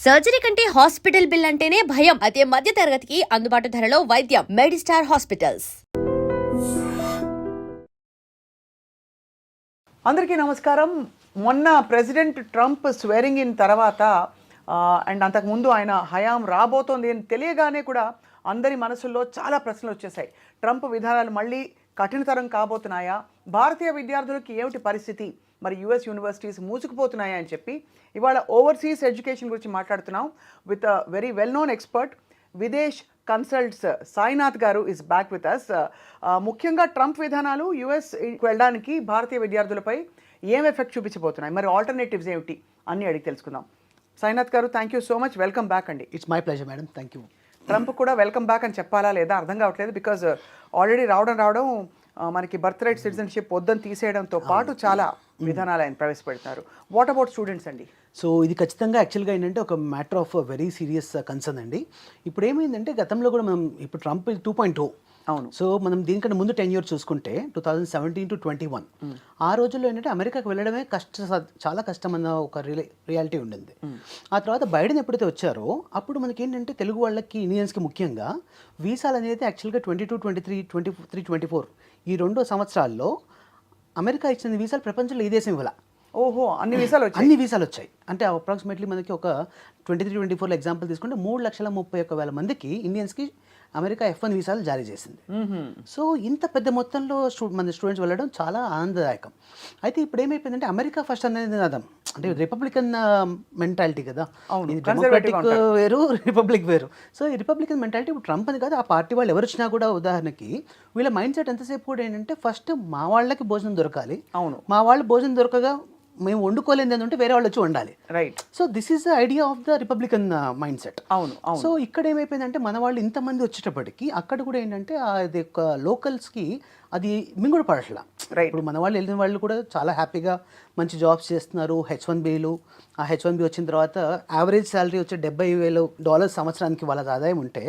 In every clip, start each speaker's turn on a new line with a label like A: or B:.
A: Surgery కంటే hospital bill అంటేనే భయం. అదే మధ్య తరగతికి అందుబాటు ధరలో వైద్యం. Medistar hospitals.
B: అందరికీ నమస్కారం. మొన్న ప్రెసిడెంట్ ట్రంప్ స్వేరింగ్ ఇన్ తర్వాత అండ్ అంతకుముందు ఆయన హయాం రాబోతోంది అని తెలియగానే కూడా అందరి మనసుల్లో చాలా ప్రశ్నలు వచ్చేసాయి. ట్రంప్ విధానాలు మళ్ళీ కఠినతరం కాబోతున్నాయా, భారతీయ విద్యార్థులకి ఏమిటి పరిస్థితి, మరి యుఎస్ యూనివర్సిటీస్ మూసుకుపోతున్నాయా అని చెప్పి ఇవాళ ఓవర్సీస్ ఎడ్యుకేషన్ గురించి మాట్లాడుతున్నాం with very well known expert Videsh consults Sainath గారు ఇస్ బ్యాక్ విత్ అస్. ముఖ్యంగా ట్రంప్ విధానాలు యుఎస్ వెళ్ళడానికి భారతీయ విద్యార్థులపై ఏం ఎఫెక్ట్ చూపించబోతున్నాయి, మరి ఆల్టర్నేటివ్స్ ఏమిటి అన్నీ అడిగి తెలుసుకుందాం. సాయినాథ్ గారు, thank you so much, welcome back అండి.
C: It's my pleasure madam, thank you.
B: Trump కూడా వెల్కమ్ బ్యాక్ అని చెప్పాలా లేదా అర్థం కావట్లేదు. బికాజ్ ఆల్రెడీ రావడం మనకి బర్త్ రైట్ సిటిజన్షిప్ వద్దని తీసేయడంతో పాటు చాలా విధానాలు ఆయన ప్రవేశపెడతారు. వాట్ అబౌట్ స్టూడెంట్స్ అండి?
C: సో ఇది ఖచ్చితంగా యాక్చువల్గా ఏంటంటే ఒక matter of very serious concern అండి. ఇప్పుడు ఏమైందంటే గతంలో కూడా మనం ఇప్పుడు ట్రంప్ 2.0,
B: అవును.
C: సో మనం దీనికంటే ముందు 10 years చూసుకుంటే 2017 to 21 ఆ రోజుల్లో ఏంటంటే అమెరికాకి వెళ్ళడమే చాలా కష్టం అన్న ఒక రియాలిటీ ఉండింది. ఆ తర్వాత బైడెన్ ఎప్పుడైతే వచ్చారో అప్పుడు మనకి ఏంటంటే తెలుగు వాళ్ళకి, ఇండియన్స్కి ముఖ్యంగా వీసాలు అనేది యాక్చువల్గా 22, 23, 23, 24 ఈ 2 సంవత్సరాల్లో అమెరికా ఇచ్చిన వీసాలు ప్రపంచంలో ఈ దేశం ఇవ్వాల.
B: ఓహో, అన్ని వీసాలు వచ్చాయి. అంటే అప్రాక్సిమేట్లీ మనకి ఒక 23, 24 ఎగ్జాంపుల్ తీసుకుంటే 3,31,000 మందికి ఇండియన్స్కి అమెరికా F1 వీసాలు జారీ చేసింది. సో ఇంత పెద్ద మొత్తంలో మన స్టూడెంట్స్ వెళ్ళడం చాలా ఆనందదాయకం. అయితే ఇప్పుడు ఏమైపోయిందంటే అమెరికా ఫస్ట్ అనేది నినాదం, అంటే రిపబ్లికన్ మెంటాలిటీ కదా, డెమోక్రటిక్ వేరు, రిపబ్లిక్ వేరు. సో ఈ రిపబ్లికన్ మెంటాలిటీ ఇప్పుడు ట్రంప్ అని కాదు, ఆ పార్టీ వాళ్ళు ఎవరు వచ్చినా కూడా ఉదాహరణకి వీళ్ళ మైండ్ సెట్ ఎంతసేపు కూడా ఏంటంటే ఫస్ట్ మా వాళ్ళకి భోజనం దొరకాలి, అవును,
C: మా వాళ్ళు భోజనం దొరకగా మేము వండుకోలేదు అంటే వేరే వాళ్ళు వచ్చి వండాలి.
B: Right.
C: So this is the idea of the Republican mind set.
B: అవును.
C: సో ఇక్కడ ఏమైపోయిందంటే మన వాళ్ళు ఇంతమంది వచ్చేటప్పటికి అక్కడ కూడా ఏంటంటే అది ఒక లోకల్స్కి అది మింగుడు పడట్లా. ఇప్పుడు మన వాళ్ళు వెళ్ళిన వాళ్ళు కూడా చాలా హ్యాపీగా మంచి జాబ్స్ చేస్తున్నారు. H1Bలు, ఆ H1B వచ్చిన తర్వాత యావరేజ్ శాలరీ వచ్చే $70,000 సంవత్సరానికి వాళ్ళ ఆదాయం ఉంటే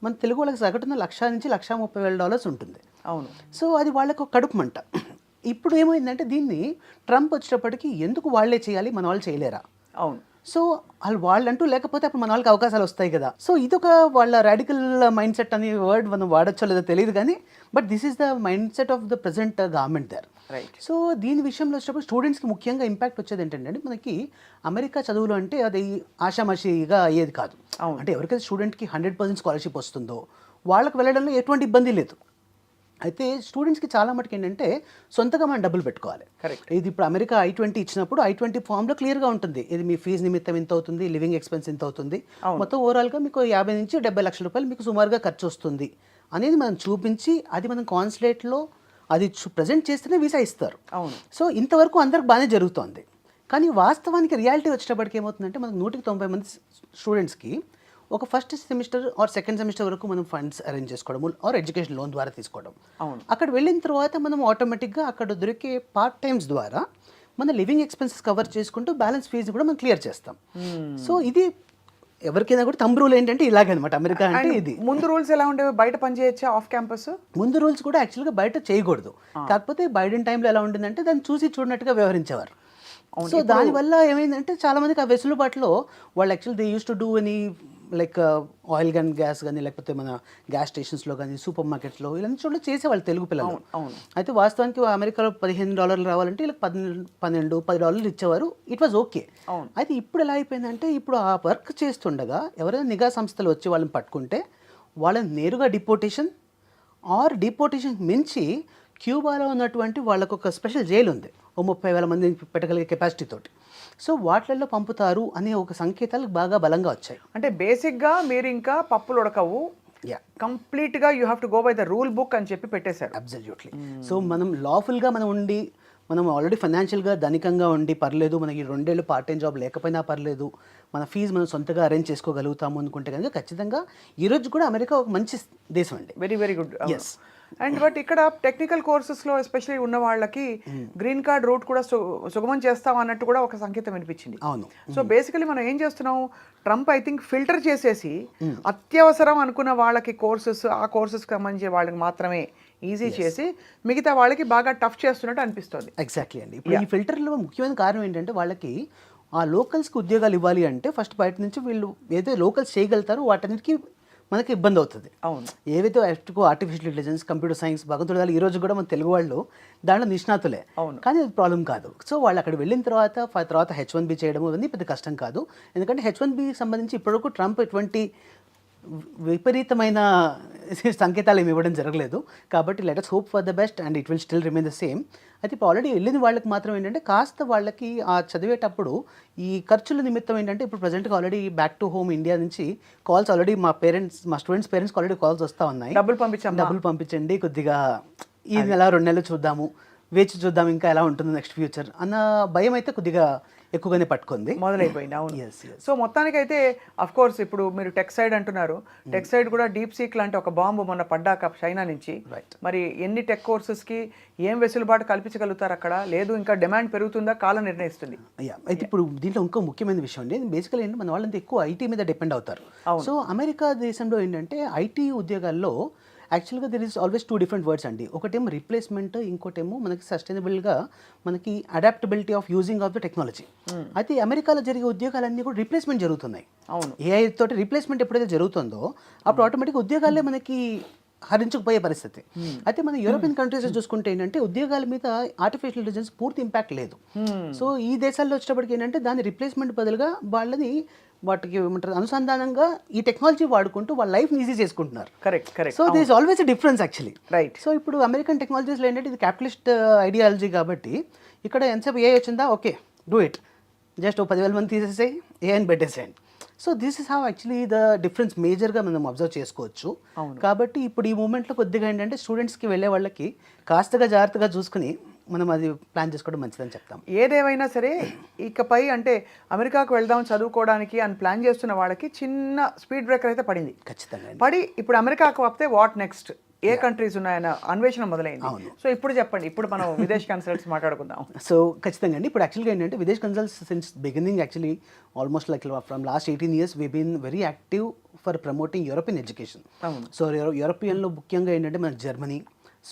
C: మన తెలుగు వాళ్ళకి సగటున $1,00,000 నుంచి $130,000 ఉంటుంది. అవును. సో అది వాళ్ళకు ఒక కడుపు మంట. ఇప్పుడు ఏమైందంటే దీన్ని ట్రంప్ వచ్చేటప్పటికి ఎందుకు వాళ్ళే చేయాలి, మన వాళ్ళు చేయలేరా?
B: అవును.
C: సో వాళ్ళంటూ లేకపోతే అప్పుడు మన వాళ్ళకి అవకాశాలు వస్తాయి కదా. సో ఇదొక వాళ్ళ రాడికల్ మైండ్ సెట్ అనే వర్డ్ మనం వాడచ్చో లేదో తెలియదు కానీ but this is the mindset of the present government there.
B: Right.
C: So దీని విషయంలో వచ్చేటప్పుడు స్టూడెంట్స్కి ముఖ్యంగా ఇంపాక్ట్ వచ్చేది ఏంటంటే మనకి అమెరికా చదువులు అంటే అది ఆషామాషిగా అయ్యేది కాదు. అంటే ఎవరికైతే స్టూడెంట్కి 100% స్కాలర్షిప్ వస్తుందో వాళ్ళకి వెళ్ళడంలో ఎటువంటి ఇబ్బంది లేదు. అయితే స్టూడెంట్స్కి చాలా మటుకు ఏంటంటే సొంతగా మనం డబ్బులు పెట్టుకోవాలి.
B: కరెక్ట్.
C: ఇది ఇప్పుడు అమెరికా I-20 ఇచ్చినప్పుడు I-20 ఫామ్లో క్లియర్గా ఉంటుంది, ఇది మీ ఫీజు నిమిత్తం ఎంత అవుతుంది, లివింగ్ ఎక్స్పెన్స్ ఎంత అవుతుంది, మొత్తం ఓవరాల్గా మీకు 50 నుంచి 70 లక్షల రూపాయలు మీకు సుమారుగా ఖర్చు వస్తుంది అనేది మనం చూపించి అది మనం కాన్సులేట్లో అది ప్రజెంట్ చేస్తేనే వీసా ఇస్తారు.
B: అవును.
C: సో ఇంతవరకు అందరికి బాగానే జరుగుతోంది. కానీ వాస్తవానికి రియాలిటీ వచ్చేటప్పటికి ఏమవుతుందంటే మనకు 190 మంది స్టూడెంట్స్కి ఒక first semester or second semester వరకు మనం ఫండ్స్ అరేంజ్ చేసుకోవడం ఆర్ ఎడ్యుకేషన్ లోన్ ద్వారా తీసుకోవడం. అక్కడ వెళ్ళిన తర్వాత మనం ఆటోమేటిక్గా అక్కడ దొరికే పార్ట్ టైమ్స్ ద్వారా మన లివింగ్ ఎక్స్పెన్సెస్ కవర్ చేసుకుంటూ బ్యాలెన్స్ ఫీజు కూడా మనం క్లియర్ చేస్తాం. సో ఇది ఎవరికైనా కూడా తంబ్ రూల్ ఏంటంటే ఇలాగే అనమాట అమెరికా అంటే. ఇది
B: ముందు రూల్స్ ఎలా ఉండేవి, బయట పని చేయొచ్చా ఆఫ్ క్యాంపస్?
C: ముందు రూల్స్ కూడా యాక్చువల్గా బయట చేయకూడదు, కాకపోతే బైడెన్ టైంలో ఎలా ఉండిందంటే దాన్ని చూసి చూడనట్టుగా వ్యవహరించేవారు. సో దానివల్ల ఏమైందంటే చాలా మందికి ఆ వెసులుబాటులో వాళ్ళు actual they use to do any like oil కానీ గ్యాస్ కానీ లేకపోతే మన గ్యాస్ స్టేషన్స్లో కానీ సూపర్ మార్కెట్స్లో ఇలాంటి చోట్ల చేసేవాళ్ళు తెలుగు పిల్లలు. అయితే వాస్తవానికి అమెరికాలో $15 రావాలంటే వీళ్ళకి $12-10 ఇచ్చేవారు. It was okay. అయితే ఇప్పుడు ఎలా అయిపోయిందంటే ఇప్పుడు ఆ వర్క్ చేస్తుండగా ఎవరైనా నిఘా సంస్థలు వచ్చి వాళ్ళని పట్టుకుంటే వాళ్ళని నేరుగా డిపోటేషన్ ఆర్ డిపోటేషన్ మించి క్యూబాలో ఉన్నటువంటి వాళ్ళకు ఒక స్పెషల్ జైలు ఉంది, 30,000 మంది పెట్టగలిగే కెపాసిటీ తోటి. సో వాటిల్లో పంపుతారు అనే ఒక సంకేతాలు బాగా బలంగా వచ్చాయి.
B: అంటే బేసిక్గా మీరు ఇంకా పప్పులు ఉడకవు, కంప్లీట్గా you have to go by the rule book అని చెప్పి పెట్టేశారు.
C: అబ్సల్యూట్లీ. సో మనం లాఫుల్గా మనం ఉండి మనం ఆల్రెడీ ఫైనాన్షియల్గా ధనికంగా ఉండి పర్లేదు, మనకి 2 ఏళ్ళు పార్ట్ టైం జాబ్ లేకపోయినా పర్లేదు, మన ఫీజు మనం సొంతగా అరేంజ్ చేసుకోగలుగుతాము అనుకుంటే కనుక ఖచ్చితంగా ఈరోజు కూడా అమెరికా ఒక మంచి దేశం అండి.
B: Very very good. And but ఇక్కడ టెక్నికల్ కోర్సెస్లో ఎస్పెషల్లీ ఉన్న వాళ్ళకి గ్రీన్ కార్డ్ రూట్ కూడా సుగమం చేస్తాం అన్నట్టు కూడా ఒక సంకేతం వినిపించింది.
C: అవును.
B: సో బేసికలీ మనం ఏం చేస్తున్నాం, ట్రంప్ ఐ థింక్ ఫిల్టర్ చేసేసి అత్యవసరం అనుకున్న వాళ్ళకి కోర్సెస్, ఆ కోర్సెస్కి సంబంధించి వాళ్ళకి మాత్రమే ఈజీ చేసి మిగతా వాళ్ళకి బాగా టఫ్ చేస్తున్నట్టు అనిపిస్తుంది.
C: ఎగ్జాక్ట్లీ అండి. ఇప్పుడు ఈ ఫిల్టర్లో ముఖ్యమైన కారణం ఏంటంటే వాళ్ళకి ఆ లోకల్స్కి ఉద్యోగాలు ఇవ్వాలి అంటే ఫస్ట్ బయట నుంచి వీళ్ళు ఏదైతే లోకల్స్ చేయగలుగుతారో వాటన్నిటికీ మనకి ఇబ్బంది అవుతుంది.
B: అవును.
C: ఏవైతే ఆర్టిఫిషియల్ ఇంటెలిజెన్స్, కంప్యూటర్ సైన్స్, భగవంతుడు ఈ రోజు కూడా మన తెలుగు వాళ్ళు దాంట్లో నిష్ణాతులే.
B: అవును.
C: కానీ అది ప్రాబ్లం కాదు. సో వాళ్ళు అక్కడ వెళ్ళిన తర్వాత H1B చేయడం ఇవన్నీ పెద్ద కష్టం కాదు. ఎందుకంటే H1B సంబంధించి ఇప్పటివరకు ట్రంప్ ఎటువంటి విపరీతమైన సంకేతాలు ఏమి ఇవ్వడం జరగలేదు. కాబట్టి let us hope for the best and it will still remain the same. అయితే ఇప్పుడు ఆల్రెడీ వెళ్ళిన వాళ్ళకి మాత్రం ఏంటంటే కాస్త వాళ్ళకి ఆ చదివేటప్పుడు ఈ ఖర్చుల నిమిత్తం ఏంటంటే ఇప్పుడు ప్రజెంట్గా already back to home India నుంచి కాల్స్ ఆల్రెడీ మా స్టూడెంట్స్ పేరెంట్స్కి ఆల్రెడీ కాల్స్ వస్తూ ఉన్నాయి. డబ్బులు పంపించండి, కొద్దిగా ఈ నెల 2 నెలలు చూద్దాము, వేచి చూద్దాం ఇంకా ఎలా ఉంటుందో నెక్స్ట్ ఫ్యూచర్ అన్న భయం అయితే కొద్దిగా ఎక్కువగానే పట్టుకుంది,
B: మొదలైపోయింది. అవును. సో మొత్తానికైతే అఫ్ కోర్స్ ఇప్పుడు మీరు టెక్ సైడ్ అంటున్నారు, టెక్ సైడ్ కూడా డీప్ సీక్ లాంటి ఒక బాంబు మొన్న పడ్డాక చైనా నుంచి, మరి ఎన్ని టెక్ కోర్సెస్కి ఏం వెసులుబాటు కల్పించగలుగుతారు అక్కడ? లేదు ఇంకా డిమాండ్ పెరుగుతుందా? కాలం నిర్ణయిస్తుంది.
C: అయితే ఇప్పుడు దీంట్లో ఇంకో ముఖ్యమైన విషయం అండి, బేసికల్ ఏంటంటే మన వాళ్ళంతా ఎక్కువ ఐటీ మీద డిపెండ్ అవుతారు. సో అమెరికా దేశంలో ఏంటంటే ఐటీ ఉద్యోగాల్లో యాక్చువల్గా there is always 2 different words అండి. ఒకటేమో రీప్లేస్మెంట్, ఇంకోటేమో మనకి సస్టైనబుల్గా మనకి adaptability of using of the technology. అయితే అమెరికాలో జరిగే ఉద్యోగాలన్నీ కూడా రీప్లేస్మెంట్ జరుగుతున్నాయి.
B: అవును.
C: ఏఐ తోటి రీప్లేస్మెంట్ ఎప్పుడైతే జరుగుతుందో అప్పుడు ఆటోమేటిక్గా ఉద్యోగాలే మనకి హరించుకుపోయే పరిస్థితి. అయితే మన యూరోపియన్ కంట్రీస్ చూసుకుంటే ఏంటంటే ఉద్యోగాల మీద ఆర్టిఫిషియల్ ఇంటెలిజెన్స్ పూర్తి ఇంపాక్ట్ లేదు. సో ఈ దేశాల్లో వచ్చేటప్పటికి ఏంటంటే దాని రిప్లేస్మెంట్ బదులుగా వాళ్ళని వాటికి అనుసంధానంగా ఈ టెక్నాలజీ వాడుకుంటూ వాళ్ళ లైఫ్ ఈజీ చేసుకుంటున్నారు.
B: Correct.
C: So this is always a difference actually.
B: Right.
C: So ఇప్పుడు అమెరికన్ టెక్నాలజీస్లో ఏంటంటే ఇది క్యాపిటలిస్ట్ ఐడియాలజీ కాబట్టి ఇక్కడ ఎంతసేపు ఏ వచ్చిందా ఓకే డూ ఇట్, జస్ట్ 10,000 మంది తీసేసాయి ఏఐని పెట్టేసేయండి. So this is how actually the difference మేజర్గా మనం అబ్జర్వ్ చేసుకోవచ్చు. కాబట్టి ఇప్పుడు ఈ మూమెంట్లో కొద్దిగా ఏంటంటే స్టూడెంట్స్కి వెళ్ళే వాళ్ళకి కాస్తగా జాగ్రత్తగా చూసుకుని మనం అది ప్లాన్ చేసుకోవడం మంచిదని చెప్తాం.
B: ఏదేమైనా సరే ఇకపై అంటే అమెరికాకు వెళ్దాం చదువుకోవడానికి అని ప్లాన్ చేస్తున్న వాళ్ళకి చిన్న స్పీడ్ బ్రేకర్ అయితే పడింది.
C: ఖచ్చితంగా
B: పడి ఇప్పుడు అమెరికాకు వస్తే వాట్ నెక్స్ట్, ఏ కంట్రీస్ ఉన్నాయన్న అన్వేషణ మొదలైంది. సో ఇప్పుడు చెప్పండి, ఇప్పుడు మనం విదేశ్ కన్సల్ట్స్ మాట్లాడుకుందాం.
C: సో ఖచ్చితంగా అండి, ఇప్పుడు యాక్చువల్గా ఏంటంటే Videsh consults since beginning actually almost like from last 18 years we been very active for promoting European education. So యూరోపియన్లో ముఖ్యంగా ఏంటంటే మనకి జర్మనీ,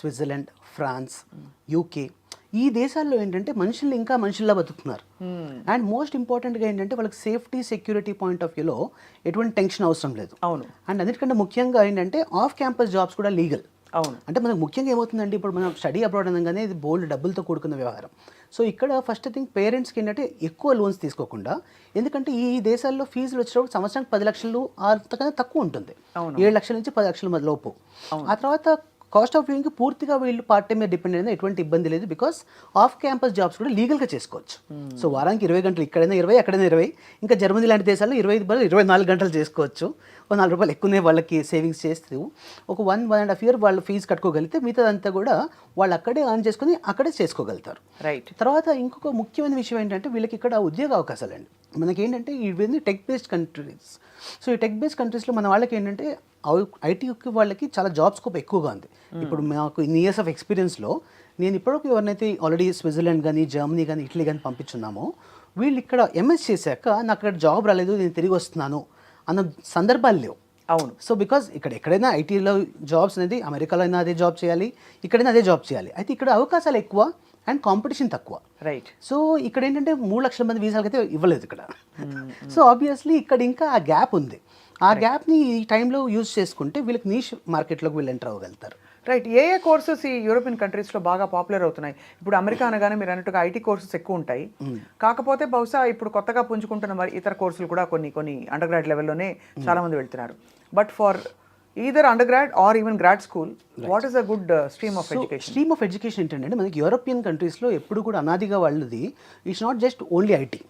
C: స్విట్జర్లాండ్, ఫ్రాన్స్, యూకే ఈ దేశాల్లో ఏంటంటే మనుషులు ఇంకా మనుషుల్లా బతుకుతున్నారు. అండ్ మోస్ట్ ఇంపార్టెంట్గా ఏంటంటే వాళ్ళకి సేఫ్టీ సెక్యూరిటీ పాయింట్ ఆఫ్ వ్యూలో ఎటువంటి టెన్షన్ అవసరం లేదు.
B: అవును.
C: అండ్ అన్నిటికంటే ముఖ్యంగా ఏంటంటే ఆఫ్ క్యాంపస్ జాబ్స్ కూడా లీగల్.
B: అవును.
C: అంటే మనకు ముఖ్యంగా ఏమవుతుందంటే ఇప్పుడు మనం స్టడీ అబ్రాడ్ అనగానే ఇది బోల్డ్ డబ్బులతో కూడుకున్న వ్యవహారం. సో ఇక్కడ ఫస్ట్ థింగ్ పేరెంట్స్కి ఏంటంటే ఎక్కువ లోన్స్ తీసుకోకుండా, ఎందుకంటే ఈ దేశాల్లో ఫీజులు వచ్చినప్పుడు సంవత్సరానికి 10 లక్షలు అంతకన్నా తక్కువ ఉంటుంది, 7 లక్షల నుంచి 10 లక్షల లోపు. ఆ తర్వాత కాస్ట్ ఆఫ్ లివింగ్కి పూర్తిగా వీళ్ళు పార్ట్ టైం మీద డిపెండ్ అయినా ఎటువంటి ఇబ్బంది లేదు, బికాస్ ఆఫ్ క్యాంపస్ జాబ్స్ కూడా లీగల్గా చేసుకోవచ్చు. సో వారానికి 20 గంటలు, ఇక్కడైనా 20, అక్కడైనా 20, ఇంకా జర్మనీ లాంటి దేశాల్లో 24 గంటలు చేసుకోవచ్చు. ఒక $4 ఎక్కువనే వాళ్ళకి సేవింగ్స్ చేస్తూ ఒక 1.5 year వాళ్ళు ఫీజు కట్టుకోగలిగితే మిగతాదంతా కూడా వాళ్ళు అక్కడే ఆన్ చేసుకుని అక్కడే చేసుకోగలుగుతారు.
B: రైట్.
C: తర్వాత ఇంకొక ముఖ్యమైన విషయం ఏంటంటే వీళ్ళకి ఇక్కడ ఉద్యోగ అవకాశాలు అండి. మనకేంటంటే ఇవన్నీ టెక్ బేస్డ్ కంట్రీస్. సో ఈ టెక్ బేస్డ్ కంట్రీస్లో మన వాళ్ళకి ఏంటంటే ఐటీకి వాళ్ళకి చాలా జాబ్ స్కోప్ ఎక్కువగా ఉంది. ఇప్పుడు మాకు ఇన్ని ఇయర్స్ ఆఫ్ ఎక్స్పీరియన్స్లో నేను ఇప్పటివరకు ఎవరినైతే ఆల్రెడీ స్విట్జర్లాండ్ కానీ, జర్మనీ కానీ, ఇటలీ కానీ పంపించున్నామో వీళ్ళు ఇక్కడ ఎంఎస్ చేశాక నాకు అక్కడ జాబ్ రాలేదు, నేను తిరిగి వస్తున్నాను అన్న సందర్భాలు లేవు.
B: అవును.
C: సో బికాజ్ ఇక్కడ ఎక్కడైనా ఐటీలో జాబ్స్ అనేది అమెరికాలో అయినా అదే జాబ్ చేయాలి, ఇక్కడైనా అదే జాబ్ చేయాలి. అయితే ఇక్కడ అవకాశాలు ఎక్కువ అండ్ కాంపిటీషన్ తక్కువ.
B: రైట్.
C: సో ఇక్కడ ఏంటంటే 3 లక్షల మంది వీసాలకి అయితే ఇవ్వలేదు ఇక్కడ. సో ఆబ్వియస్లీ ఇక్కడ ఇంకా ఆ గ్యాప్ ఉంది. ఆ గ్యాప్ని ఈ టైంలో యూజ్ చేసుకుంటే వీళ్ళకి నీష్ మార్కెట్లోకి వీళ్ళు ఎంటర్ అవ్వగలుగుతారు.
B: రైట్. ఏ కోర్సెస్ ఈ యూరోపియన్ కంట్రీస్లో బాగా పాపులర్ అవుతున్నాయి? ఇప్పుడు అమెరికా అనగానే మీరు అన్నట్టుగా ఐటీ కోర్సెస్ ఎక్కువ ఉంటాయి. కాకపోతే బహుశా ఇప్పుడు కొత్తగా పుంజుకుంటున్న మరి ఇతర కోర్సులు కూడా కొన్ని అండర్ గ్రాడ్ లెవెల్లోనే చాలా మంది వెళ్తున్నారు. But for either under grad or even grad school, what is a good stream of education?
C: Stream of education ఏంటంటే మనకి యూరోపియన్ కంట్రీస్లో ఎప్పుడు కూడా అనాదిగా వాళ్ళది it's not just only IT.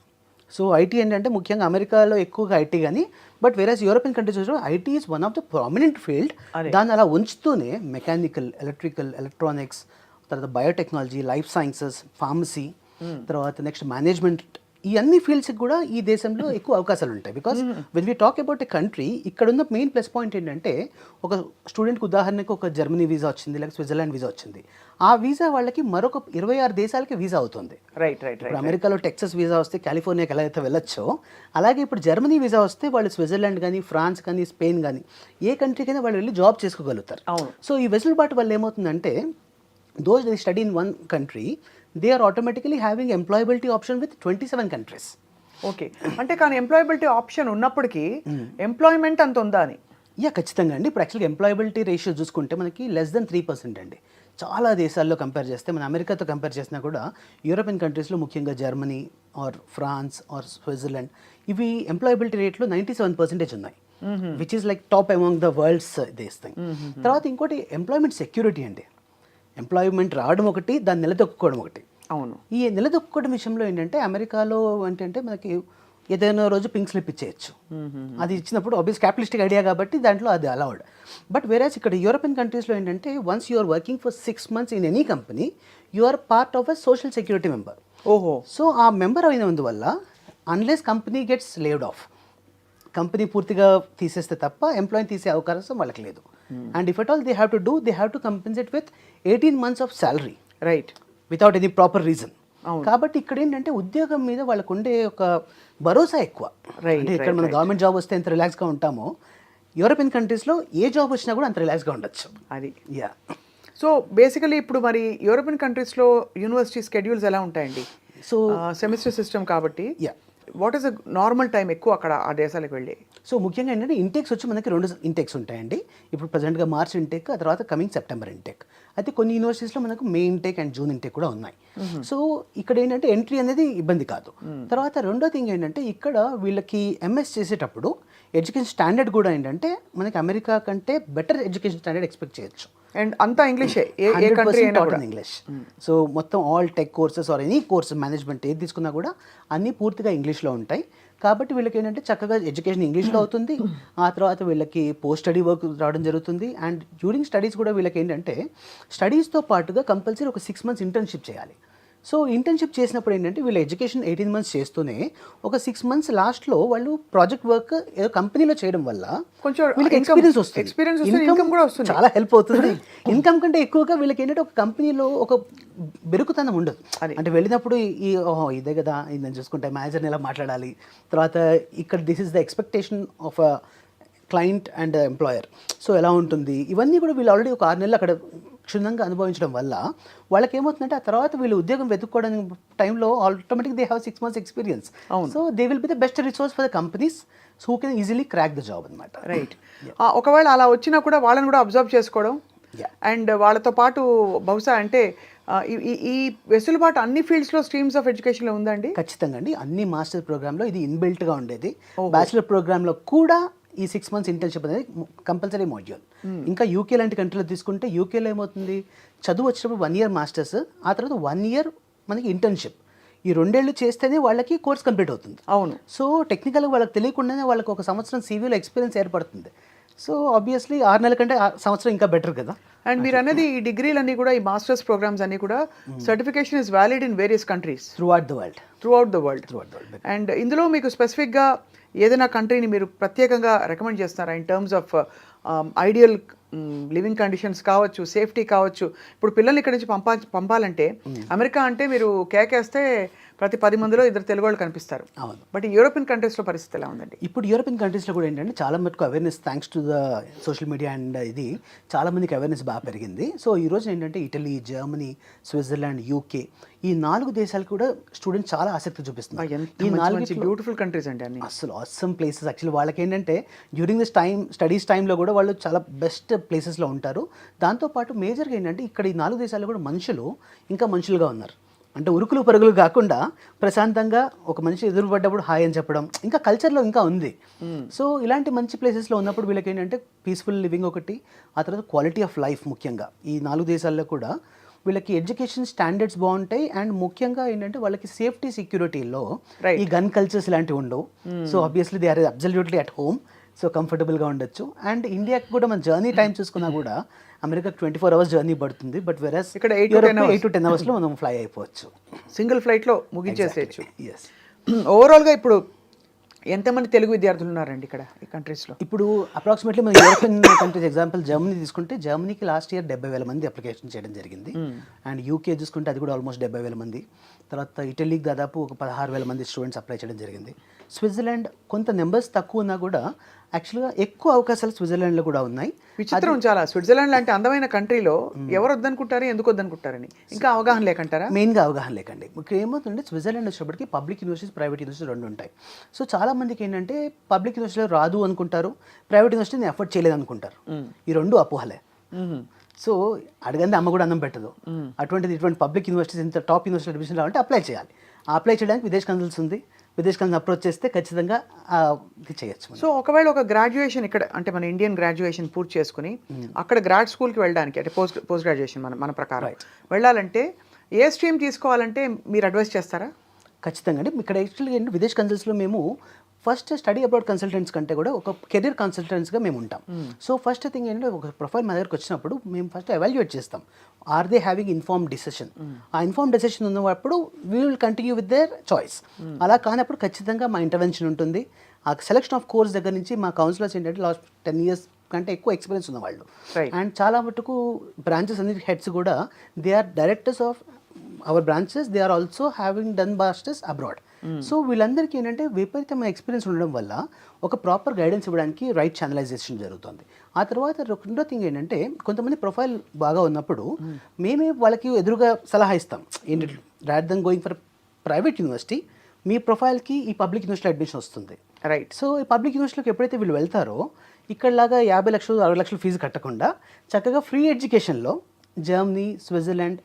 C: So IT ఏంటంటే ముఖ్యంగా అమెరికాలో ఎక్కువగా ఐటీ కానీ, but various European countries IT is one of the prominent field. దాన్ని అలా ఉంచుతూనే మెకానికల్, ఎలక్ట్రికల్, ఎలక్ట్రానిక్స్, తర్వాత బయోటెక్నాలజీ, లైఫ్ సైన్సెస్, ఫార్మసీ, తర్వాత నెక్స్ట్ మేనేజ్మెంట్, ఈ అన్ని ఫీల్డ్స్కి కూడా ఈ దేశంలో ఎక్కువ అవకాశాలు ఉంటాయి. Because when we talk about a country, ఇక్కడ ఉన్న మెయిన్ ప్లస్ పాయింట్ ఏంటంటే ఒక స్టూడెంట్కి ఉదాహరణకు ఒక జర్మనీ వీసా వచ్చింది, లేకపోతే స్విట్జర్లాండ్ వీసా వచ్చింది. ఆ వీసా వాళ్ళకి మరొక 26 దేశాలకి వీసా అవుతుంది.
B: రైట్.
C: ఇప్పుడు అమెరికాలో టెక్సస్ వీసా వస్తే కాలిఫోర్నియాకి ఎలా అయితే వెళ్ళొచ్చో, అలాగే ఇప్పుడు జర్మనీ వీసా వస్తే వాళ్ళు స్విట్జర్లాండ్ కానీ, ఫ్రాన్స్ కానీ, స్పెయిన్ కానీ ఏ కంట్రీకైనా వాళ్ళు వెళ్ళి జాబ్ చేసుకోగలుగుతారు. సో ఈ వెసులుబాటు వల్ల ఏమవుతుందంటే those they study in one country, they are automatically having employability option with 27 countries.
B: Okay, అంటే కానీ ఎంప్లాయబిలిటీ ఆప్షన్ ఉన్నప్పటికీ ఎంప్లాయ్మెంట్ అంత ఉందా అని?
C: యా, ఖచ్చితంగా అండి. ఇప్పుడు యాక్చువల్గా ఎంప్లాయబిలిటీ రేషియో చూసుకుంటే మనకి లెస్ దెన్ 3% అండి. చాలా దేశాల్లో కంపేర్ చేస్తే, మన అమెరికాతో కంపేర్ చేసినా కూడా యూరోపియన్ కంట్రీస్లో ముఖ్యంగా Germany or France or Switzerland ఇవి ఎంప్లాయబిలిటీ రేట్లో 97% ఉన్నాయి, which is like top among the world's these thing. తర్వాత ఇంకోటి ఎంప్లాయ్మెంట్ సెక్యూరిటీ అండి. ఎంప్లాయ్మెంట్ రావడం ఒకటి, దాన్ని నిలదొక్కుకోవడం ఒకటి.
B: అవును.
C: ఈ నిలదొక్కుకోవడం విషయంలో ఏంటంటే అమెరికాలో ఏంటంటే మనకి ఏదైనా రోజు పింక్ స్లిప్ ఇచ్చేయచ్చు. అది ఇచ్చినప్పుడు ఆబ్వియస్ క్యాపిటలిస్టిక్ ఐడియా కాబట్టి దాంట్లో అది అలౌడ్. బట్ వేరేస్ ఇక్కడ యూరోపియన్ కంట్రీస్లో ఏంటంటే once you are working for 6 months in any company, you are part of a social security member.
B: ఓహో.
C: సో ఆ మెంబర్ అయినందువల్ల unless company gets laid off, company పూర్తిగా తీసేస్తే తప్ప ఎంప్లాయీ తీసే అవకాశం వాళ్ళకి లేదు. And if at all they have to do, they have to compensate with 18 months of salary
B: right,
C: without any proper reason. కాబట్టి ఇక్కడ ఏంటంటే ఉద్యోగం మీద వాళ్ళకు ఉండే ఒక భరోసా ఎక్కువ. అంటే ఇక్కడ మన గవర్నమెంట్ జాబ్ వస్తే ఎంత రిలాక్స్గా ఉంటామో, యూరోపియన్ కంట్రీస్లో ఏ జాబ్ వచ్చినా కూడా అంత రిలాక్స్గా ఉండొచ్చు.
B: అది.
C: యా.
B: సో బేసికలీ ఇప్పుడు మరి యూరోపియన్ కంట్రీస్లో యూనివర్సిటీ స్కెడ్యూల్స్ ఎలా ఉంటాయండి?
C: సో
B: సెమిస్టర్ సిస్టమ్ కాబట్టి
C: yeah,
B: what is the normal time ఎక్కువ అక్కడ ఆ దేశాలకు వెళ్ళి?
C: సో ముఖ్యంగా ఏంటంటే ఇంటేక్స్ వచ్చి మనకి 2 ఇంటేక్స్ ఉంటాయండి. ఇప్పుడు ప్రజెంట్గా మార్చ్ ఇంటేక్, ఆ తర్వాత కమింగ్ సెప్టెంబర్ ఇంటేక్. అయితే కొన్ని యూనివర్సిటీస్లో మనకు మే ఇంటేక్ అండ్ జూన్ ఇంటేక్ కూడా ఉన్నాయి. సో ఇక్కడ ఏంటంటే ఎంట్రీ అనేది ఇబ్బంది కాదు. తర్వాత రెండో థింగ్ ఏంటంటే ఇక్కడ వీళ్ళకి ఎంఎస్ చేసేటప్పుడు ఎడ్యుకేషన్ స్టాండర్డ్ కూడా ఏంటంటే మనకి అమెరికా కంటే బెటర్ ఎడ్యుకేషన్ స్టాండర్డ్ ఎక్స్పెక్ట్ చేయొచ్చు.
B: అండ్ అంతా ఇంగ్లీషే, ఏ కంట్రీ అయినా కూడా
C: ఇంగ్లీష్. సో మొత్తం all tech courses or any course management ఏది తీసుకున్నా కూడా అన్నీ పూర్తిగా ఇంగ్లీష్లో ఉంటాయి. కాబట్టి వీళ్ళకి ఏంటంటే చక్కగా ఎడ్యుకేషన్ ఇంగ్లీష్లో అవుతుంది. ఆ తర్వాత వీళ్ళకి పోస్ట్ స్టడీ వర్క్ రావడం జరుగుతుంది. అండ్ డ్యూరింగ్ స్టడీస్ కూడా వీళ్ళకి ఏంటంటే స్టడీస్తో పాటుగా కంపల్సరీ ఒక 6 months ఇంటర్న్షిప్ చేయాలి. సో ఇంటర్న్షిప్ చేసినప్పుడు ఏంటంటే వీళ్ళ ఎడ్యుకేషన్ 18 months చేస్తూనే ఒక 6 months లాస్ట్లో వాళ్ళు ప్రాజెక్ట్ వర్క్ ఏదో కంపెనీలో చేయడం వల్ల
B: కొంచెం
C: వీళ్ళకి ఎక్స్పీరియన్స్ వస్తుంది,
B: ఇన్కమ్ కూడా వస్తుంది,
C: చాలా హెల్ప్ అవుతుంది. ఇన్కమ్ కంటే ఎక్కువగా వీళ్ళకి ఏంటంటే ఒక కంపెనీలో ఒక బెరుకుతనం ఉండదు. అంటే వెళ్ళినప్పుడు ఈ ఓహో ఇదే కదా, ఇది నేను చూసుకుంటే మేనేజర్ని ఎలా మాట్లాడాలి, తర్వాత ఇక్కడ this is the expectation of a client and employer, so ఎలా ఉంటుంది, ఇవన్నీ కూడా వీళ్ళు ఆల్రెడీ ఒక 6 నెలలు అక్కడ క్షుణ్ణంగా అనుభవించడం వల్ల వాళ్ళకి ఏమవుతుందంటే ఆ తర్వాత వీళ్ళు ఉద్యోగం వెతుక్కోవడం టైంలో automatic they have 6 months experience. So they will be the best resource for the companies who can easily crack the job అనమాట.
B: రైట్. ఒకవేళ అలా వచ్చినా కూడా వాళ్ళని కూడా అబ్జర్వ్ చేసుకోవడం అండ్ వాళ్ళతో పాటు బహుశా అంటే ఈ వెసులుబాటు అన్ని ఫీల్డ్స్లో స్ట్రీమ్స్ ఆఫ్ ఎడ్యుకేషన్లో ఉందండి?
C: ఖచ్చితంగా అండి. అన్ని మాస్టర్ ప్రోగ్రాంలో ఇది ఇన్బిల్ట్గా ఉండేది. బ్యాచిలర్ ప్రోగ్రాంలో కూడా ఈ 6 months ఇంటర్న్షిప్ అనేది కంపల్సరీ మాడ్యూల్. ఇంకా యూకే లాంటి కంట్రీలో తీసుకుంటే యూకేలో ఏమవుతుంది, చదువు వచ్చినప్పుడు 1 year మాస్టర్స్, ఆ తర్వాత 1 year మనకి ఇంటర్న్షిప్. ఈ 2 ఏళ్ళు చేస్తేనే వాళ్ళకి కోర్స్ కంప్లీట్ అవుతుంది.
B: అవును.
C: సో టెక్నికల్గా వాళ్ళకి తెలియకుండానే వాళ్ళకి ఒక సంవత్సరం సివిలో ఎక్స్పీరియన్స్ ఏర్పడుతుంది. సో ఆబ్వియస్లీ 6 నెలల కంటే సంవత్సరం ఇంకా బెటర్ కదా.
B: అండ్ మీరు అనేది ఈ డిగ్రీలన్నీ కూడా, ఈ మాస్టర్స్ ప్రోగ్రామ్స్ అన్నీ కూడా certification is valid in various countries
C: through out the world.
B: And ఇందులో మీకు స్పెసిఫిక్గా ఏదైనా కంట్రీని మీరు ప్రత్యేకంగా రికమెండ్ చేస్తారా in terms of ideal living conditions కావచ్చు, సేఫ్టీ కావచ్చు? ఇప్పుడు పిల్లల్ని ఇక్కడి నుంచి పంపాలంటే అమెరికా అంటే మీరు కేకేస్తే ప్రతి 10 మందిలో 2 తెలుగు వాళ్ళు కనిపిస్తారు.
C: అవును.
B: బట్ ఈ యూరోపియన్ కంట్రీస్లో పరిస్థితి ఎలా ఉందండి?
C: ఇప్పుడు యూరోపియన్ కంట్రీస్లో కూడా ఏంటంటే చాలా మటుకు awareness, thanks to the social media and ఇది చాలా మందికి అవేర్నెస్ బాగా పెరిగింది. సో ఈ రోజు ఏంటంటే ఇటలీ, జర్మనీ, స్విట్జర్లాండ్, యూకే ఈ 4 దేశాలు కూడా స్టూడెంట్స్ చాలా ఆసక్తి చూపిస్తున్నారు. ఈ 4
B: బ్యూటిఫుల్ కంట్రీస్ అండి అన్ని,
C: అసలు ఆసమ్ ప్లేసెస్. యాక్చువల్లీ వాళ్ళకి ఏంటంటే డ్యూరింగ్ దిస్ స్టడీస్ టైంలో కూడా వాళ్ళు చాలా బెస్ట్ ప్లేసెస్లో ఉంటారు. దాంతోపాటు మేజర్గా ఏంటంటే ఇక్కడ ఈ 4 దేశాల్లో కూడా మనుషులు ఇంకా మనుషులుగా ఉన్నారు. అంటే ఉరుకులు పరుగులు కాకుండా ప్రశాంతంగా ఒక మనిషి ఎదురుపడ్డప్పుడు హాయ్ అని చెప్పడం ఇంకా కల్చర్లో ఇంకా ఉంది. సో ఇలాంటి మంచి ప్లేసెస్లో ఉన్నప్పుడు వీళ్ళకి ఏంటంటే పీస్ఫుల్ లివింగ్ ఒకటి, ఆ తర్వాత క్వాలిటీ ఆఫ్ లైఫ్ ముఖ్యంగా ఈ 4 దేశాల్లో కూడా వీళ్ళకి ఎడ్యుకేషన్ స్టాండర్డ్స్ బాగుంటాయి. అండ్ ముఖ్యంగా ఏంటంటే వాళ్ళకి సేఫ్టీ సెక్యూరిటీలో ఈ గన్ కల్చర్స్ ఇలాంటివి ఉండవు. So obviously they are absolutely at home. So కంఫర్టబుల్గా ఉండొచ్చు. అండ్ ఇండియాకి కూడా మన జర్నీ టైం చూసుకున్నా కూడా అమెరికా 24 hours జర్నీ పడుతుంది. బట్ వెరస్
B: ఇక్కడ 8 to 10
C: hours మనం ఫ్లై అయిపోవచ్చు,
B: సింగిల్ ఫ్లైట్లో ముగించేసేయచ్చు.
C: ఎస్.
B: ఓవరాల్గా ఇప్పుడు ఎంతమంది తెలుగు విద్యార్థులు ఉన్నారండి ఇక్కడ ఈ కంట్రీస్లో?
C: ఇప్పుడు అప్రాక్సిమేట్లీ మన యూరోపియన్ కంట్రీస్ ఎగ్జాంపుల్ జర్మనీ తీసుకుంటే జర్మనీకి లాస్ట్ ఇయర్ 70,000 మంది అప్లికేషన్ చేయడం జరిగింది. అండ్ యూకే చూసుకుంటే అది కూడా ఆల్మోస్ట్ 70,000 మంది. తర్వాత ఇటలీకి దాదాపు ఒక 16,000 మంది స్టూడెంట్స్ అప్లై చేయడం జరిగింది. స్విట్జర్లాండ్ కొంత నెంబర్స్ తక్కువ ఉన్నా కూడా యాక్చువల్గా ఎక్కువ అవకాశాలు స్విట్జర్లాండ్లో కూడా ఉన్నాయి.
B: విచిత్రం చాలా. స్విట్జర్లాండ్ లాంటి అందమైన కంట్రీలో ఎవరు వద్దనుకుంటారు, ఎందుకు వద్దనుకుంటారని ఇంకా అవగాహన లేకంటారా?
C: మెయిన్గా అవగాహన లేకండి. ఇక్కడ ఏమవుతుందంటే స్విట్జర్లాండ్ వచ్చేటప్పటికి పబ్లిక్ యూనివర్సిటీస్, ప్రైవేట్ యూనివర్సిటీస్ రెండు ఉంటాయి. సో చాలా మందికి ఏంటంటే పబ్లిక్ యూనివర్సిటీలో రాదు అనుకుంటారు, ప్రైవేట్ యూనివర్సిటీని ఎఫర్ట్ చేయలేదు అనుకుంటారు. ఈ రెండు అపోహలే. సో అడగంది అమ్మ కూడా అన్నం పెట్టదు. ఇటువంటి పబ్లిక్ యూనివర్సిటీస్ ఇంత టాప్ యూనివర్సిటీ అడ్మిషన్ రావాలంటే అప్లై చేయాలి. అప్లై చేయడానికి విదేశ్ కన్సల్స్ ఉంది. విదేశ్ కన్సల్స్ అప్రోచ్ చేస్తే ఖచ్చితంగా ఇది చేయొచ్చు.
B: సో ఒకవేళ ఒక గ్రాడ్యుయేషన్ ఇక్కడ అంటే మన ఇండియన్ గ్రాడ్యుయేషన్ పూర్తి చేసుకుని అక్కడ గ్రాడ్ స్కూల్కి వెళ్ళడానికి అంటే పోస్ట్ గ్రాడ్యుయేషన్ మన ప్రకారం వెళ్ళాలంటే ఏ స్ట్రీమ్ తీసుకోవాలంటే మీరు అడ్వైస్ చేస్తారా?
C: ఖచ్చితంగా అండి. ఇక్కడ యాక్చువల్గా ఏంటి విదేశ్ కన్సల్ట్స్లో మేము ఫస్ట్ స్టడీ అబ్రాడ్ కన్సల్టెంట్స్ కంటే కూడా ఒక కెరీర్ కన్సల్టెంట్స్గా మేము ఉంటాం. సో ఫస్ట్ థింగ్ ఏంటంటే ఒక ప్రొఫైల్ మా దగ్గరకు వచ్చినప్పుడు మేము ఫస్ట్ ఎవాల్యుయేట్ చేస్తాం. Are they having inform decision? ఆ ఇన్ఫార్మ్ డిసిషన్ ఉన్నప్పుడు we will continue with their choice. అలా కానప్పుడు ఖచ్చితంగా మా ఇంటర్వెన్షన్ ఉంటుంది. ఆ సెలెక్షన్ ఆఫ్ కోర్స్ దగ్గర నుంచి మా కౌన్సిలర్స్ ఏంటంటే లాస్ట్ 10 years కంటే ఎక్కువ ఎక్స్పీరియన్స్ ఉన్న వాళ్ళు. అండ్ చాలా మటుకు బ్రాంచెస్ అన్ని హెడ్స్ కూడా they are directors of our branches, they are also having done masters abroad. So వీళ్ళందరికీ ఏంటంటే విపరీతమైన ఎక్స్పీరియన్స్ ఉండడం వల్ల ఒక ప్రాపర్ గైడెన్స్ ఇవ్వడానికి రైట్ ఛానలైజేషన్ జరుగుతుంది. ఆ తర్వాత రెండో థింగ్ ఏంటంటే కొంతమంది ప్రొఫైల్ బాగా ఉన్నప్పుడు మేమే వాళ్ళకి ఎదురుగా సలహా ఇస్తాం. ఏంటంటే rather than going for private university, మీ ప్రొఫైల్కి ఈ పబ్లిక్ యూనివర్సిటీ అడ్మిషన్ వస్తుంది.
B: రైట్.
C: సో ఈ పబ్లిక్ యూనివర్సిటీలోకి ఎప్పుడైతే వీళ్ళు వెళ్తారో ఇక్కడలాగా 50 లక్షలు 60 లక్షలు ఫీజు కట్టకుండా చక్కగా ఫ్రీ ఎడ్యుకేషన్లో Germany, Switzerland,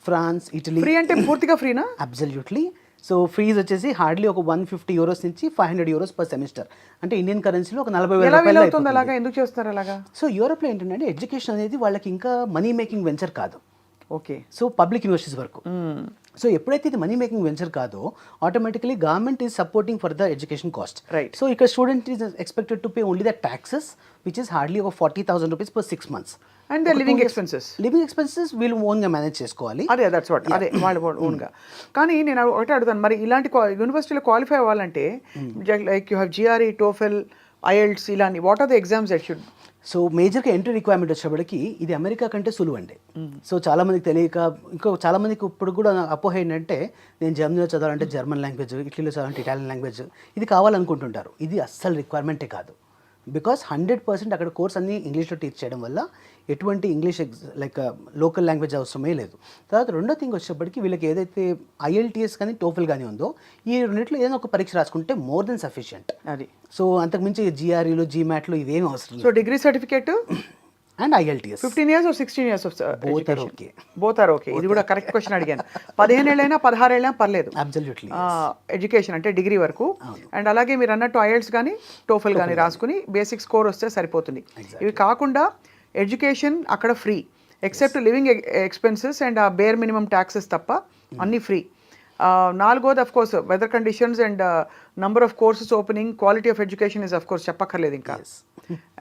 C: France, Italy.
B: Free అంటే పూర్తిగా ఫ్రీనా?
C: అబ్సల్యూట్లీ. సో ఫీజు వచ్చేసి హార్డ్లీ ఒక 150 euros నుంచి 500 euros పర్ సెమిస్టర్. అంటే ఇండియన్ కరెన్సీలో ఒక 40,000 రూపాయలు.
B: అలాగా ఎందుకు చేస్తారు అలాగా?
C: సో యూరోప్లో ఏంటంటే ఎడ్యుకేషన్ అనేది వాళ్ళకి ఇంకా మనీ మేకింగ్ వెంచర్ కాదు.
B: ఓకే.
C: సో పబ్లిక్ యూనివర్సిటీస్ వరకు. సో ఎప్పుడైతే ఇది మనీ మేకింగ్ వెంచర్ కాదో automatically government is supporting for the education cost.
B: Right.
C: So ఇక్కడ student is expected to pay only the taxes which is hardly ఒక 40,000 rupees per 6 months.
B: And the living expenses
C: వీళ్ళు ఓన్గా manage చేసుకోవాలి.
B: అదే that's what అదే వాళ్ళు ఓన్గా. కానీ నేను ఒకటే అడుగుతాను, మరి ఇలాంటి యూనివర్సిటీలో క్వాలిఫై అవ్వాలంటే like you have GRE, TOEFL, IELTS ఇలాంటి what are the exams that should?
C: So మేజర్గా ఎంట్రీ రిక్వైర్మెంట్ వచ్చేప్పటికి ఇది అమెరికా కంటే సులువు అండి. సో చాలా మందికి తెలియక ఇంకో చాలా మందికి ఇప్పుడు కూడా అపోహ ఏంటంటే నేను జర్మనీలో చదవాలంటే జర్మన్ లాంగ్వేజ్, ఇటలీలో చదవాలంటే ఇటాలియన్ లాంగ్వేజ్ ఇది కావాలనుకుంటుంటారు. ఇది అస్సలు రిక్వైర్మెంటే కాదు. బికాస్ 100% అక్కడ కోర్స్ అన్ని ఇంగ్లీష్లో టీచ్ చేయడం వల్ల ఎటువంటి ఇంగ్లీష్ లైక్ లోకల్ లాంగ్వేజ్ అవసరమే లేదు. తర్వాత రెండో థింగ్ వచ్చేప్పటికి వీళ్ళకి ఏదైతే ఐఎల్టీఎస్ కానీ టోఫెల్ కానీ ఉందో ఈ రెండింటిలో ఏదైనా ఒక పరీక్ష రాసుకుంటే మోర్ దెన్ సఫిషియంట్.
B: అది.
C: సో అంతకుమించి జిఆర్ఈలు, జీమాట్లు ఇవేమి అవసరం లేదు.
B: So degree certificate
C: and IELTS
B: 15 years or 16 years of
C: both are okay.
B: Both are okay. ఇది కూడా కరెక్ట్ క్వశ్చన్ అడిగాను. 15 ఏళ్ళైనా 16 ఏళ్ళైనా పర్లేదు.
C: అబ్సల్యూట్లీ.
B: ఎడ్యుకేషన్ అంటే డిగ్రీ వరకు. అండ్ అలాగే మీరు అన్నట్టు ఐఎల్టీఎస్ కానీ టోఫెల్ కానీ రాసుకుని బేసిక్ స్కోర్ వస్తే సరిపోతుంది. ఇవి కాకుండా ఎడ్యుకేషన్ అక్కడ free except living expenses and ఆ బేర్ మినిమం ట్యాక్సెస్ తప్ప అన్నీ ఫ్రీ. నాలుగోది of course weather conditions and number of courses opening, quality of education is of course చెప్పక్కర్లేదు ఇంకా.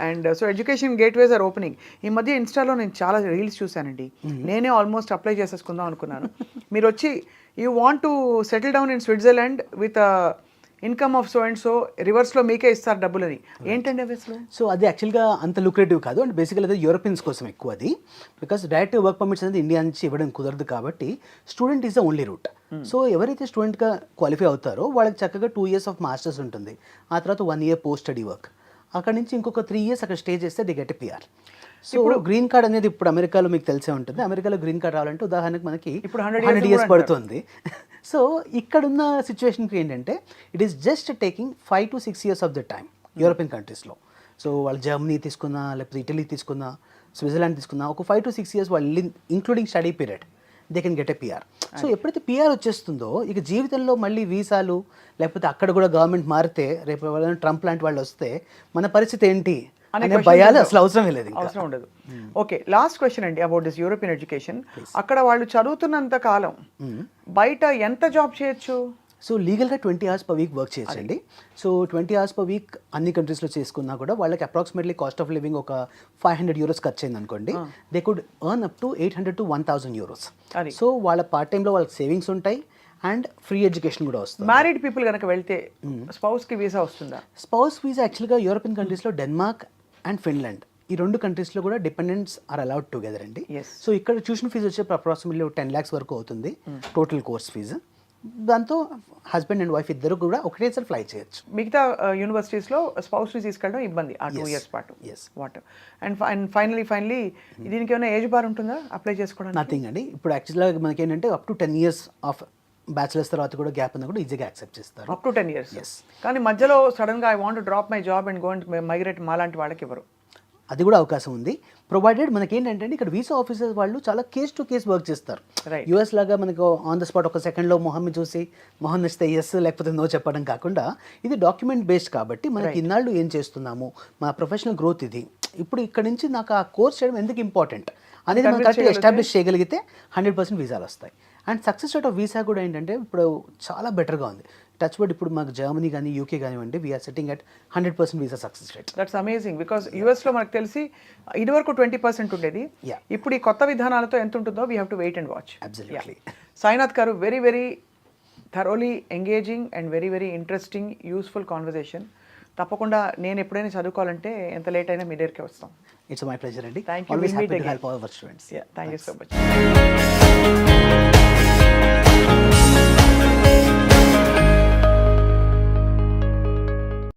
B: And so education gateways are opening. ఈ మధ్య ఇన్స్టాలో నేను చాలా రీల్స్ చూశానండి. నేనే ఆల్మోస్ట్ అప్లై చేసేసుకుందాం అనుకున్నాను. మీరు వచ్చి you want to settle down in Switzerland with income of so and so రివర్స్లో మీకే ఇస్తారు డబ్బులని. ఏంటండి అవి అసలు?
C: సో అది యాక్చువల్గా అంత లుక్రేటివ్ కాదు. అండ్ బేసికల్ అది యూరోపియన్స్ కోసం ఎక్కువ అది. బికాస్ డైరెక్ట్ వర్క్ పర్మిట్స్ అనేది ఇండియా నుంచి ఇవ్వడం కుదరదు కాబట్టి student is the only route. So ఎవరైతే స్టూడెంట్గా క్వాలిఫై అవుతారో వాళ్ళకి చక్కగా 2 years ఆఫ్ మాస్టర్స్ ఉంటుంది. ఆ తర్వాత 1 year పోస్ట్ స్టడీ వర్క్. అక్కడ నుంచి ఇంకొక 3 years అక్కడ స్టే చేస్తే ది గెట్ పిఆర్. సో ఇప్పుడు గ్రీన్ కార్డ్ అనేది ఇప్పుడు అమెరికాలో మీకు తెలిసే ఉంటుంది. అమెరికాలో గ్రీన్ కార్డ్ రావాలంటే ఉదాహరణకు మనకి
B: ఇప్పుడు
C: 100 years పడుతుంది. సో ఇక్కడున్న సిచ్యువేషన్కి ఏంటంటే it is just taking 5 to 6 years of the time European కంట్రీస్లో. సో వాళ్ళు జర్మనీ తీసుకున్నా, లేకపోతే ఇటలీ తీసుకున్నా, స్విట్జర్లాండ్ తీసుకున్నా ఒక 5 to 6 years వాళ్ళు including study period they can get a PR. So ఎప్పుడైతే పిఆర్ వచ్చేస్తుందో ఇక జీవితంలో మళ్ళీ వీసాలు లేకపోతే అక్కడ కూడా గవర్నమెంట్ మారితే రేపు ట్రంప్ లాంటి వాళ్ళు వస్తే మన పరిస్థితి ఏంటి అనే భయాలు అసలు అవసరమే లేదు,
B: అవసరం ఉండదు. ఓకే, లాస్ట్ క్వశ్చన్ అండి అబౌట్ దిస్ యూరోపియన్ ఎడ్యుకేషన్. అక్కడ వాళ్ళు చదువుతున్నంత కాలం బయట ఎంత జాబ్ చేయొచ్చు?
C: సో లీగల్గా 20 hours per week వర్క్ చేయొచ్చండి. సో 20 hours per week అన్ని కంట్రీస్లో చేసుకున్నా కూడా వాళ్ళకి అప్రాక్సిమేట్లీ కాస్ట్ ఆఫ్ లివింగ్ ఒక 500 euros ఖర్చు అయింది అనుకోండి. They could earn up to 800 to 1,000 euros. So వాళ్ళ పార్ట్ టైంలో వాళ్ళకి సేవింగ్స్ ఉంటాయి అండ్ ఫ్రీ ఎడ్యుకేషన్ కూడా వస్తుంది.
B: మ్యారీడ్ పీపుల్ కనుక వెళ్తే స్పౌస్కి వీసా వస్తుందా?
C: స్పౌస్ వీసా యాక్చువల్గా యూరోపియన్ కంట్రీస్లో డెన్మార్క్ అండ్ ఫిన్లాండ్ ఈ 2 కంట్రీస్లో కూడా డిపెండెంట్స్ ఆర్ అలౌడ్ టుగెదర్ అండి. సో ఇక్కడ ట్యూషన్ ఫీజు వచ్చే అప్రాక్సిమేట్లీ 10 lakhs వరకు అవుతుంది టోటల్ కోర్స్ ఫీజు. దాంతో హస్బెండ్ అండ్ వైఫ్ ఇద్దరు కూడా ఒకటేసారి ఫ్లై చేయొచ్చు.
B: మిగతా యూనివర్సిటీస్లో స్పౌస్ని తీసుకెళ్ళడం ఇబ్బంది ఆ 2 ఇయర్స్ పాటు.
C: Yes.
B: వాట్ అండ్ ఫైనలీ దీనికి ఏమైనా ఏజ్ బార్ ఉంటుందా అప్లై చేసుకోవడానికి?
C: నథింగ్ అండి. ఇప్పుడు యాక్చువల్గా మనకి ఏంటంటే up to 10 years of bachelors తర్వాత కూడా గ్యాప్ ఉన్నా కూడా ఈజీగా యాక్సెప్ట్ చేస్తారు.
B: Up to 10 years.
C: Yes.
B: కానీ మధ్యలో సడన్గా I want drop my job and go and migrate మాలాంటి వాళ్ళకి ఎవరు?
C: అది కూడా అవకాశం ఉంది, ప్రొవైడెడ్ మనకి ఏంటంటే ఇక్కడ వీసా ఆఫీసర్స్ వాళ్ళు చాలా కేస్ టు కేస్ వర్క్ చేస్తారు.
B: Right.
C: యూఎస్ లాగా మనకు ఆన్ ద స్పాట్ ఒక సెకండ్లో మొహమ్ని చూసి మొహం నచ్చితే ఎస్ లేకపోతే నో చెప్పడం కాకుండా ఇది డాక్యుమెంట్ బేస్డ్ కాబట్టి మనకి ఇన్నాళ్ళు ఏం చేస్తున్నాము, మా ప్రొఫెషనల్ గ్రోత్ ఇది, ఇప్పుడు ఇక్కడ నుంచి నాకు ఆ కోర్స్ చేయడం ఎందుకు ఇంపార్టెంట్ అనేది మనం కరెక్ట్గా ఎస్టాబ్లిష్ చేయగలిగితే 100% వీసాలు వస్తాయి. And success rate of visa కూడా ఏంటంటే ఇప్పుడు చాలా బెటర్గా ఉంది. టచ్ వుడ్ ఇప్పుడు మాకు జర్మనీ కానీ యూకే కానివ్వండి we're setting at 100% visa success rate.
B: That's amazing because యూఎస్లో మనకు తెలిసి ఇదివరకు 20% ఉండేది.
C: Yeah.
B: ఇప్పుడు ఈ కొత్త విధానాలతో ఎంత ఉంటుందో we have to wait and watch.
C: Absolutely.
B: Sainath గారు, very very thoroughly engaging and very very interesting useful conversation. తప్పకుండా నేను ఎప్పుడైనా చదువుకోవాలంటే ఎంత లేట్ అయినా మీ దగ్గరికి వస్తాం.
C: ఇట్స్ మై ప్లెజర్ అండి.
B: Thank you.
C: Always
B: We'll meet
C: happy to
B: again.
C: Help our students.
B: Thank you so much.